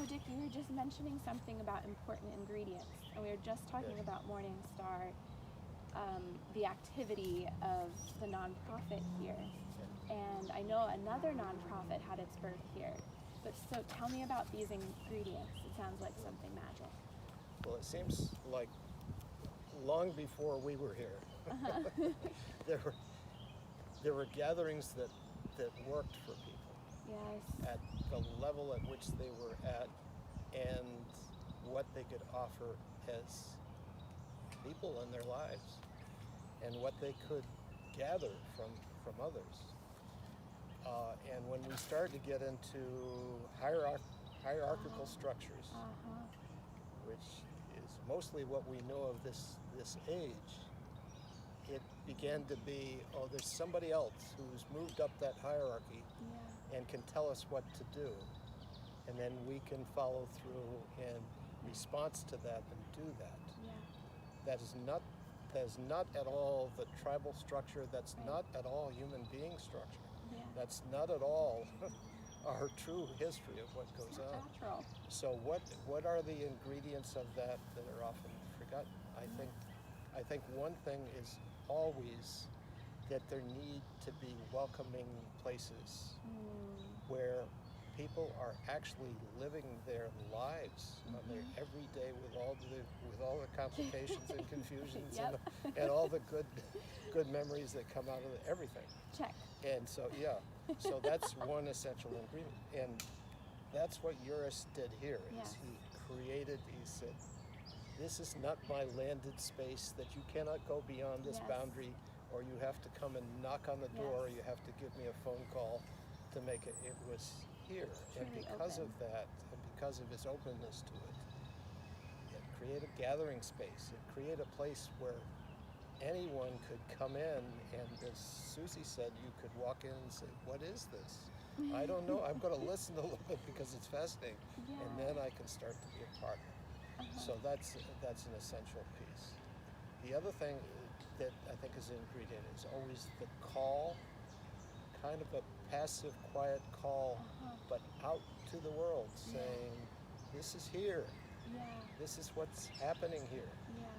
Dick, you were just mentioning something about important ingredients, and we were just talking Yes. about Morning Star, the activity of the nonprofit here. And I know another nonprofit had its birth here. But so tell me about these ingredients. It sounds like something magic. Well, it seems like long before we were here, there were gatherings that worked for people Yes. at the level at which they were at and what they could offer as people in their lives and what they could gather from others. And when we started to get into hierarchical structures, which is mostly what we know of this age, it began to be, oh, there's somebody else who's moved up that hierarchy and can tell us what to do. And then we can follow through in response to that and do that. That is not at all the tribal structure. That's not at all human being structure. That's not at all our true history of what goes on. Natural. So what are the ingredients of that are often forgotten? I think one thing is always that there need to be welcoming places where people are actually living their lives on their everyday with all the complications and confusions and all the good memories that come out of everything. Check. And so so that's one essential ingredient, and that's what Joris did here. Is he said, this is not my landed space, that you cannot go beyond this boundary, or you have to come and knock on the door, or you have to give me a phone call to make it. It was here, and because of that, and because of his openness to it, it created a gathering space. It created a place where anyone could come in, and as Suzie said, you could walk in and say, what is this? I don't know. I'm going to listen a little bit because it's fascinating, and then I can start to be a part of it. So that's an essential piece. The other thing that I think is an ingredient is always the call, kind of a passive, quiet call, but out to the world, saying, this is here. This is what's happening here.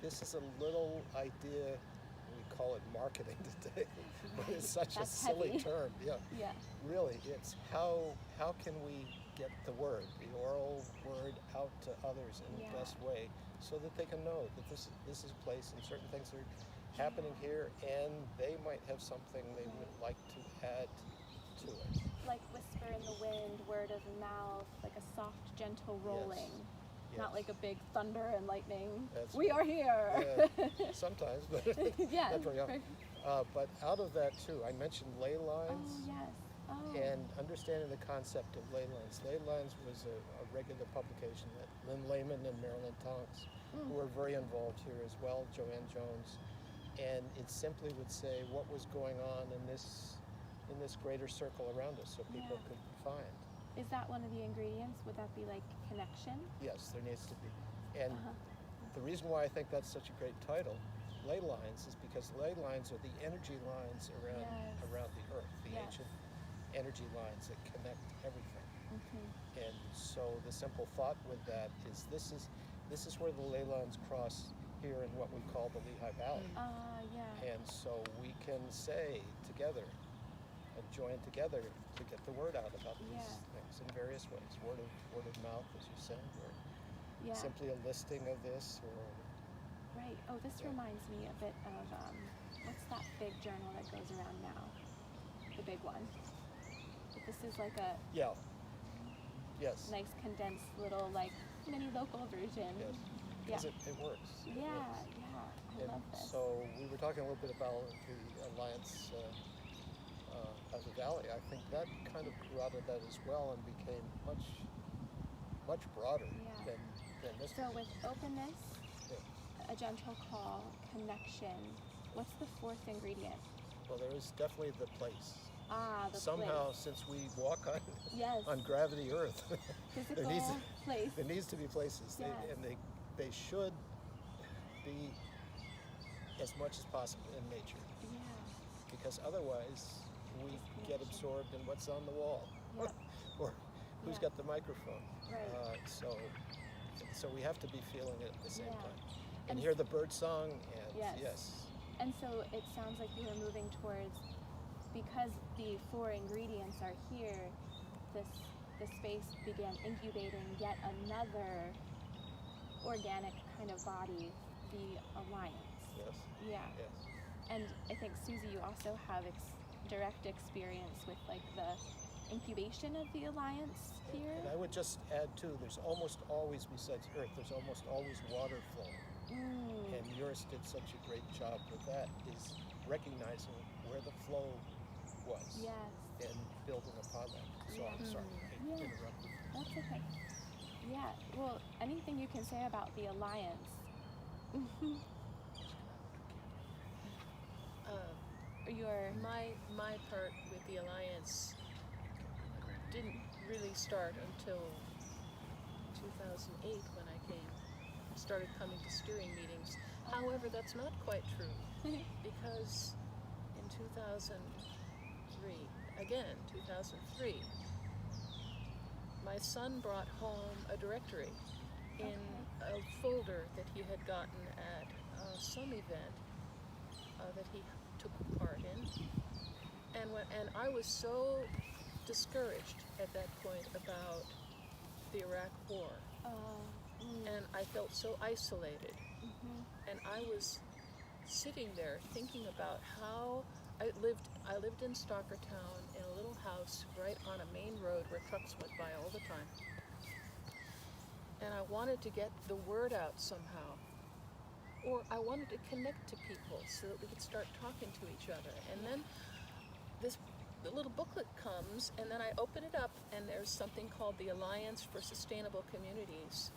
This is a little idea, we call it marketing today, but it's such a silly term. Really, it's how can we get the word, the oral word, out to others in the best way, so that they can know that this is a place and certain things are happening here, and they might have something they would like to add to it. Like whisper in the wind, word of mouth, like a soft, gentle rolling. Not like a big thunder and lightning. We are here. Sometimes, but but out of that too, I mentioned ley lines. And understanding the concept of ley lines. Ley lines was a regular publication that Lynn Lehman and Marilyn Tonks, who were very involved here as well, Joanne Jones, and it simply would say what was going on in this greater circle around us, so people could find. Is that one of the ingredients? Would that be like connection? Yes, there needs to be. And the reason why I think that's such a great title, ley lines, is because ley lines are the energy lines around the earth, the ancient energy lines that connect everything. And so the simple thought with that is this is where the ley lines cross here in what we call the Lehigh Valley. And so we can say together and join together to get the word out about these things in various ways. Word of mouth, as you said, or simply a listing of this, or Oh, this reminds me a bit of what's that big journal that goes around now? The big one. But this is like a nice condensed little like mini local version. Because it works. It works. I love this. So we were talking a little bit about the Alliance of the Valley. I think that kind of grew out of that as well and became much broader than this. So with openness, a gentle call, connection, what's the fourth ingredient? Well, there is definitely the place. The Somehow, place. since we walk on gravity Earth, Physical place. There needs to be places, and they should be as much as possible in nature. Because otherwise we get absorbed in what's on the wall, or who's got the microphone? Right. So we have to be feeling it at the same Yeah. time. And And hear the bird song, and Yes. And so it sounds like you were moving towards, because the four ingredients are here, the space began incubating yet another organic kind of body, the alliance. Yes. Yeah. Yes. And I think, Suzie, you also have direct experience with like the incubation of the alliance here. And I would just add too, there's almost always, besides earth, there's almost always water flowing. And Joris did such a great job with that, is recognizing where the flow was. Yes. And building upon that. So I'm sorry, I interrupted. That's okay. Yeah. Well, anything you can say about the alliance? My part with the alliance didn't really start until 2008 when I started coming to steering meetings. However, that's not quite true, because in 2003, my son brought home a directory in a folder that he had gotten at some event that he took part in, and I was so discouraged at that point about the Iraq War, and I felt so isolated, and I was sitting there thinking about how I lived in Stockertown in a little house right on a main road where trucks went by all the time, and I wanted to get the word out somehow. Or I wanted to connect to people so that we could start talking to each other. And then the little booklet comes, and then I open it up, and there's something called the Alliance for Sustainable Communities.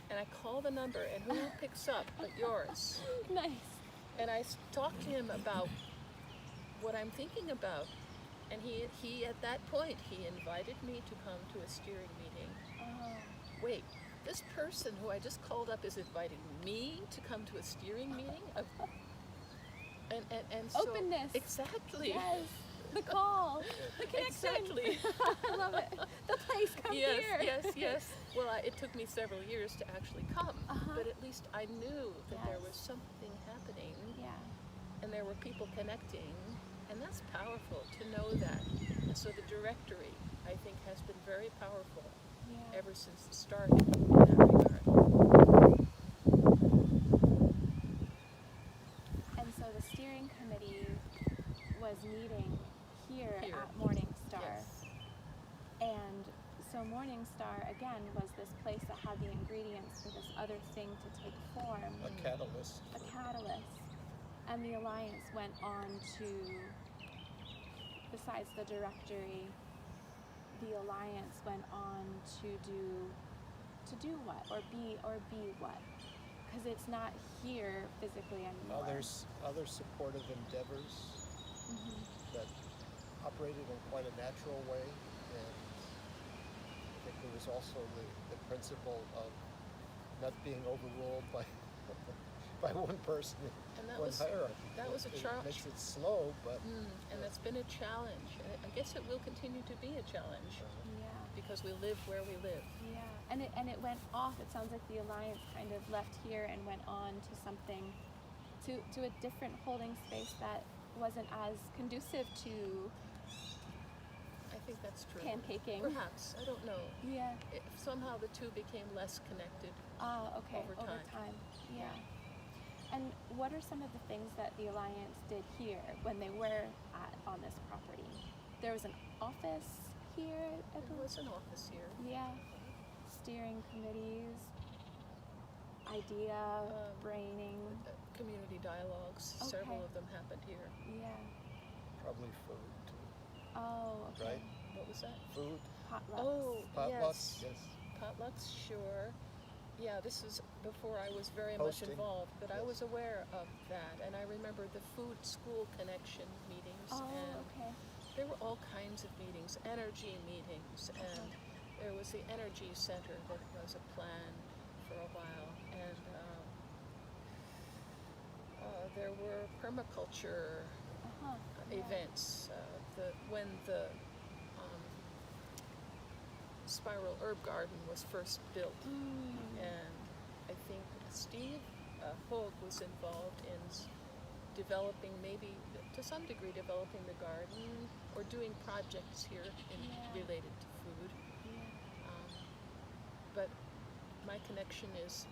And I call the number, and who picks up but yours? Nice. And I talked to him about what I'm thinking about. And he at that point, he invited me to come to a steering meeting. Wait. This person who I just called up is inviting me to come to a steering meeting? And so, openness. Exactly. Yes. The call. The connection. Exactly. I love it. The place, come here. Yes. Well, it took me several years to actually come, but at least I knew that there was something happening, and there were people connecting, and that's powerful to know that. And so the directory, I think, has been very powerful. Ever since the start in that regard. And so the steering committee was meeting here. At Morningstar. Yes. And so Morningstar, again, was this place that had the ingredients for this other thing to take form. A catalyst. And the Alliance went on to, besides the directory, the Alliance went on to do what? Or be what? Because it's not here physically anymore. Other supportive endeavors that operated in quite a natural way, and I think there was also the principle of not being overruled by one person, and one hierarchy. That was a challenge. It makes it slow, but and that's been a challenge. And I guess it will continue to be a challenge because we live where we live. And it went off. It sounds like the Alliance kind of left here and went on to something, to a different holding space that wasn't as conducive to. I think that's true. Pancaking. Perhaps. I don't know. Yeah. Somehow the two became less connected. Over time. Yeah. And what are some of the things that the Alliance did here when they were on this property? There was an office here. There was an office here. Yeah. Steering committees, idea braining. Community dialogues. Several of them happened here. Yeah. probably food too. Oh, okay. Right? What was that? Food, Oh, Potlucks. potlucks, yes. yes. Potlucks, sure. Yeah, this is before I was very much Hosting. involved, but I Yes. was aware of that, and I remember the food school connection meetings, Oh, and okay. there were all kinds of meetings, energy meetings, and there was the energy center that was a plan for a while, and there were permaculture Yeah. events. When the spiral herb garden was first built. And I think Steve Hoag was involved in developing, maybe to some degree developing the garden or doing projects here related to food. But my connection is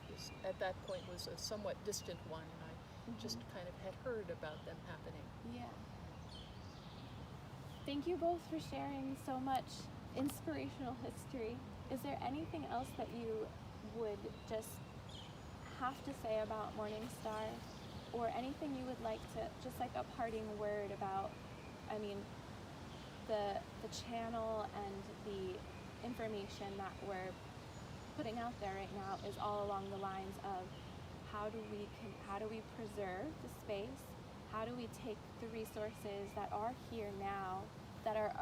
at that point was a somewhat distant one, and I just kind of had heard about them happening. Yeah. Thank you both for sharing so much inspirational history. Is there anything else that you would just have to say about Morning Star, or anything you would like to, just like a parting word about, I mean, the channel and the information that we're putting out there right now is all along the lines of how do we preserve the space? How do we take the resources that are here now, that are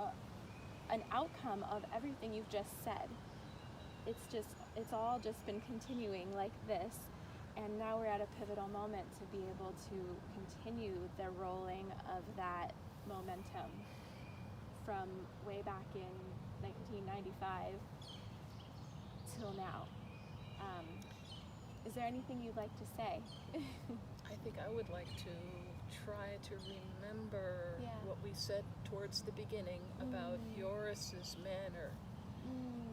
an outcome of everything you've just said? It's all just been continuing like this, and now we're at a pivotal moment to be able to continue the rolling of that momentum from way back in 1995 till now. Is there anything you'd like to say? I think I would like to try to remember what we said towards the beginning about Joris's manner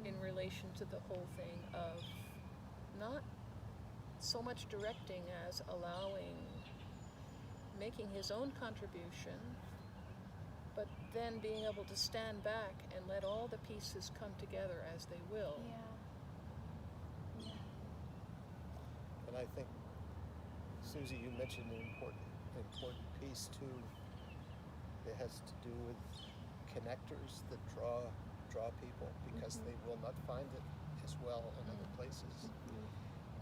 in relation to the whole thing of not so much directing as making his own contribution, but then being able to stand back and let all the pieces come together as they will. And I think, Suzie, you mentioned an important piece too. It has to do with connectors that draw people, because they will not find it as well in other places.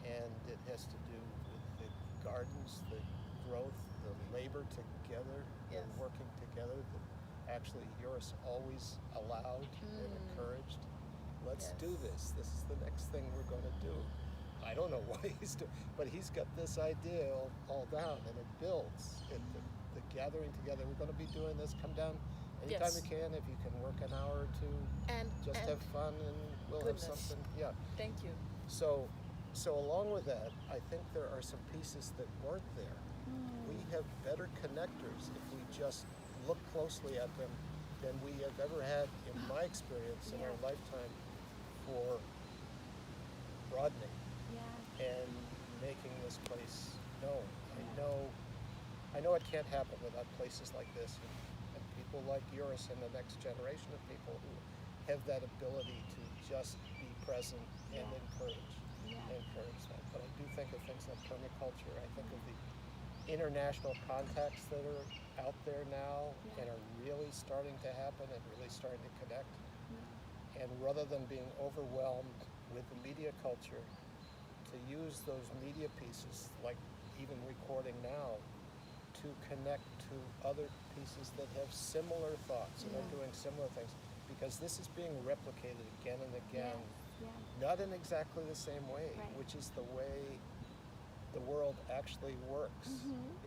And it has to do with the gardens, the growth, the labor together, the working together that actually Joris always allowed and encouraged. Let's do this. This is the next thing we're going to do. I don't know why he's doing, but he's got this idea all down, and it builds. The gathering together. We're going to be doing this. Come down anytime you can. If you can work an hour or two, and have fun, and we'll have something. Yeah. Thank you. So along with that, I think there are some pieces that weren't there. We have better connectors if we just look closely at them than we have ever had, in my experience, in our lifetime, for broadening and making this place known. I know it can't happen without places like this and people like Joris and the next generation of people who have that ability to just be present and encourage that. But I do think of things like permaculture. I think of the international contacts that are out there now and are really starting to happen and really starting to connect. And rather than being overwhelmed with the media culture, to use those media pieces, like even recording now, to connect to other pieces that have similar thoughts and are doing similar things. Because this is being replicated again and again, not in exactly the same way, which is the way the world actually works,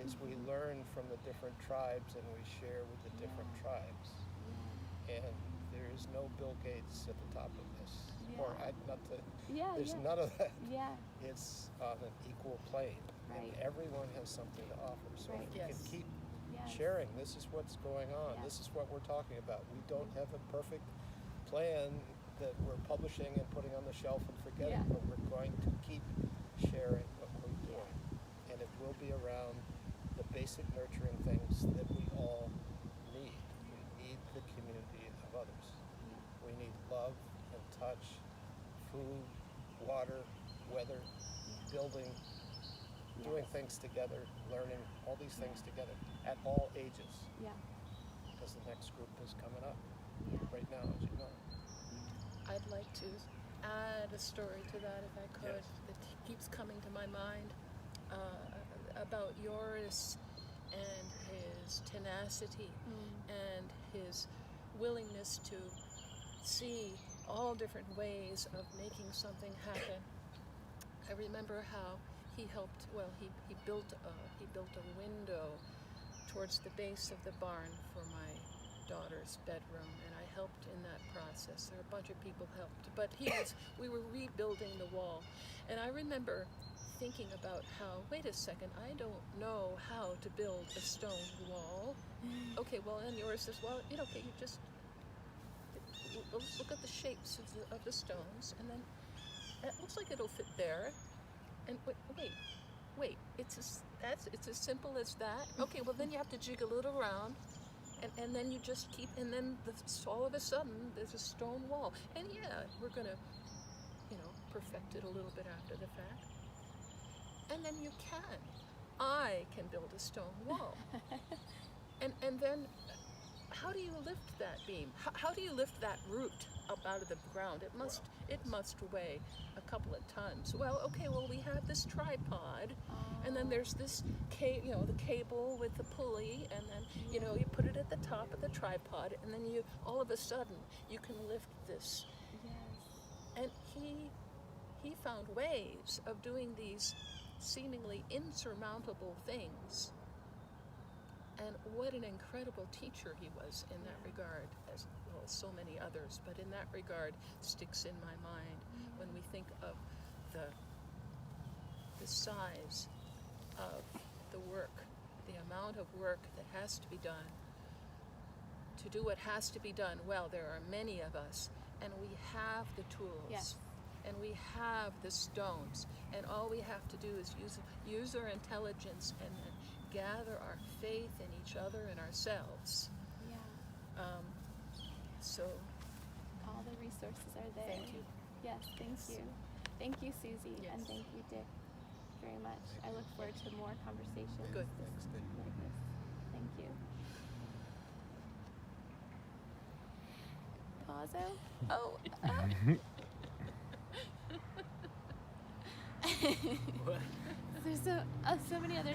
is we learn from the different tribes and we share with the different tribes. And there is no Bill Gates at the top of this. There's none of that. It's on an equal plane, and everyone has something to offer. So if we can keep sharing, this is what's going on, this is what we're talking about. We don't have a perfect plan that we're publishing and putting on the shelf and forgetting, but we're going to keep sharing what we're doing. And it will be around the basic nurturing things that we all need. We need the community of others. We need love and touch, food, water, weather, building, doing things together, learning, all these things together at all ages. Because the next group is coming up right now, as you know. I'd like to add a story to that, if I could, that keeps coming to my mind, about Joris and his tenacity and his willingness to see all different ways of making something happen. I remember how he helped. He built a window towards the base of the barn for my daughter's bedroom, and I helped in that process. There were a bunch of people helped, but we were rebuilding the wall. And I remember thinking about how, wait a second, I don't know how to build a stone wall. Okay, well, and yours says, well, okay, you just, let's look at the shapes of the stones, and then it looks like it'll fit there. And wait, it's as simple as that? Okay, well, then you have to jiggle it around, and then you just keep, and then all of a sudden, there's a stone wall. And yeah, we're gonna, perfect it a little bit after the fact. And then I can build a stone wall. and then, how do you lift that beam? How do you lift that root up out of the ground? It must weigh a couple of tons. Well, okay, we have this tripod, and then there's this the cable with the pulley, and then you put it at the top of the tripod, and then all of a sudden you can lift this. Yes. And he found ways of doing these seemingly insurmountable things. And what an incredible teacher he was in that regard, as well as so many others. But in that regard, sticks in my mind when we think of the size of the work, the amount of work that has to be done. To do what has to be done, well, there are many of us, and we have the tools. Yes. And we have the stones, and all we have to do is use our intelligence and then gather our faith in each other and ourselves. Yeah. So All the resources are there. thank you. Yes, thank you. Thank you, Suzie, Yes. and thank you, Dick, very much. I look forward to more conversations Good. like this. Thank you. Pazzo? Oh. What? There's so many other